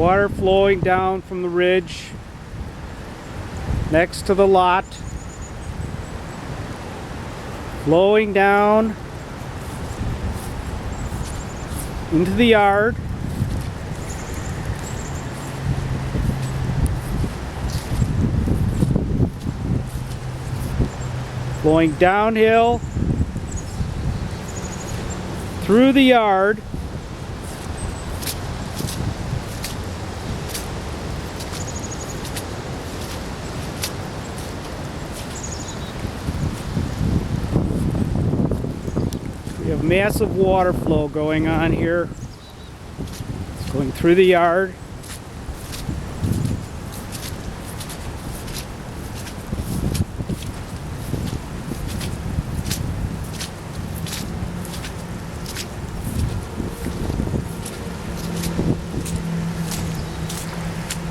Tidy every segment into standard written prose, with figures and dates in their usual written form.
Water flowing down from the ridge next to the lot, flowing down into the yard. Flowing downhill through the yard. We have massive water flow going on here. It's going through the yard.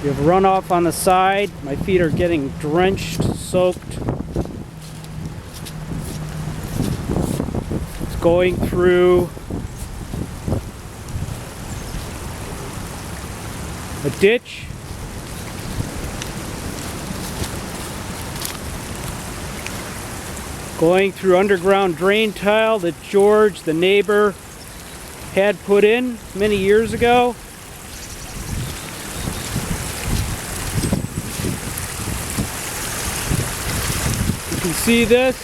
You have runoff on the side. My feet are getting drenched, soaked. It's going through a ditch. Going through underground drain tile that George, the neighbor, had put in many years ago. You can see this.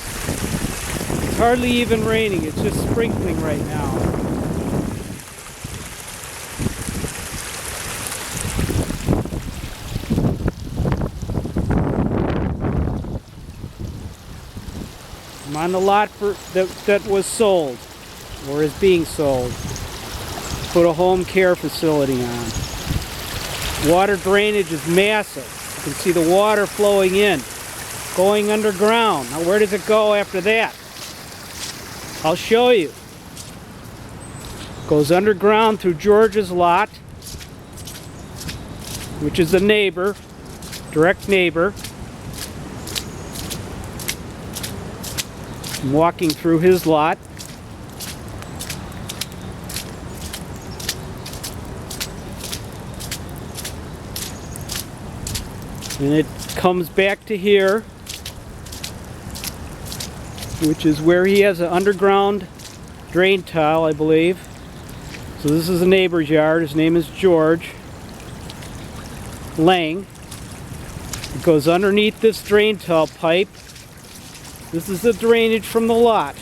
It's hardly even raining. It's just sprinkling right now. I'm on the lot that was sold or is being sold. Put a home care facility on. Water drainage is massive. You can see the water flowing in, going underground. Now where does it go after that? I'll show you. Goes underground through George's lot, which is the neighbor, direct neighbor. I'm walking through his lot. And it comes back to here, which is where he has an underground drain tile, I believe. So this is a neighbor's yard. His name is George Lang. It goes underneath this drain tile pipe. This is the drainage from the lot.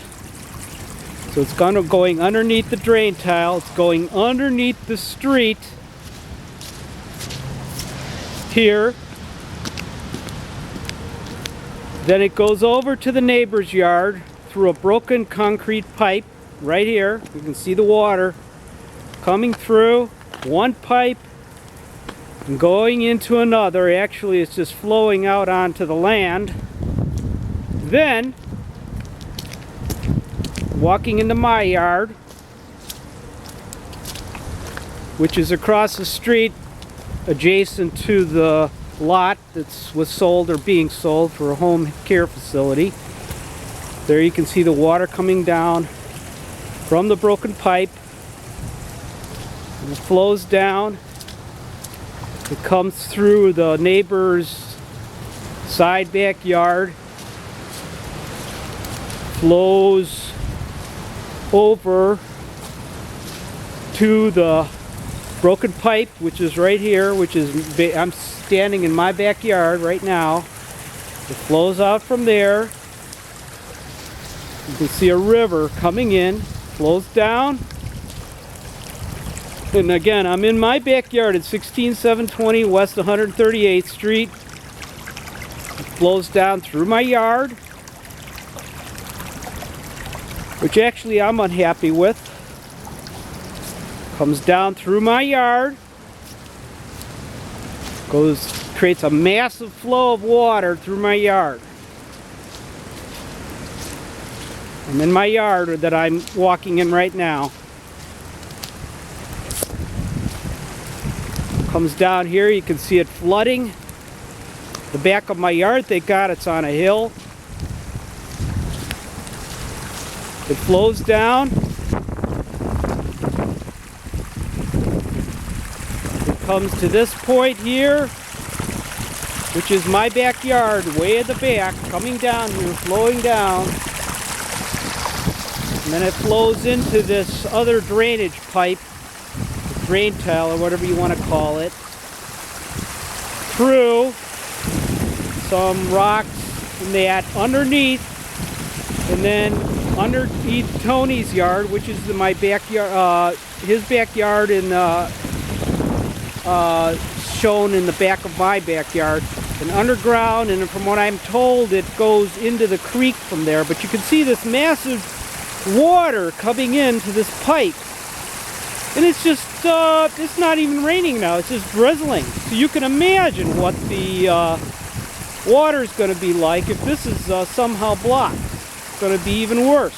So it's going underneath the drain tile. It's going underneath the street here. Then it goes over to the neighbor's yard through a broken concrete pipe right here. You can see the water coming through one pipe and going into another. Actually, it's just flowing out onto the land. Then, walking into my yard, which is across the street adjacent to the lot that was sold or being sold for a home care facility. There you can see the water coming down from the broken pipe. And it flows down. It comes through the neighbor's side backyard. Flows over to the broken pipe, which is right here, which is, I'm standing in my backyard right now. It flows out from there. You can see a river coming in, flows down. And again, I'm in my backyard at 16720 West 138th Street. It flows down through my yard, which actually I'm unhappy with. Comes down through my yard, creates a massive flow of water through my yard. I'm in my yard that I'm walking in right now. Comes down here, you can see it flooding the back of my yard. Thank God it's on a hill. It flows down. It comes to this point here, which is my backyard, way at the back, coming down here, flowing down. And then it flows into this other drainage pipe, drain tile, or whatever you want to call it, through some rocks and that underneath, and then underneath Tony's yard, which is my backyard, his backyard, and shown in the back of my backyard, and underground, and from what I'm told it goes into the creek from there. But you can see this massive water coming into this pipe, and it's just it's not even raining now, it's just drizzling. So you can imagine what the water is going to be like if this is somehow blocked. It's going to be even worse.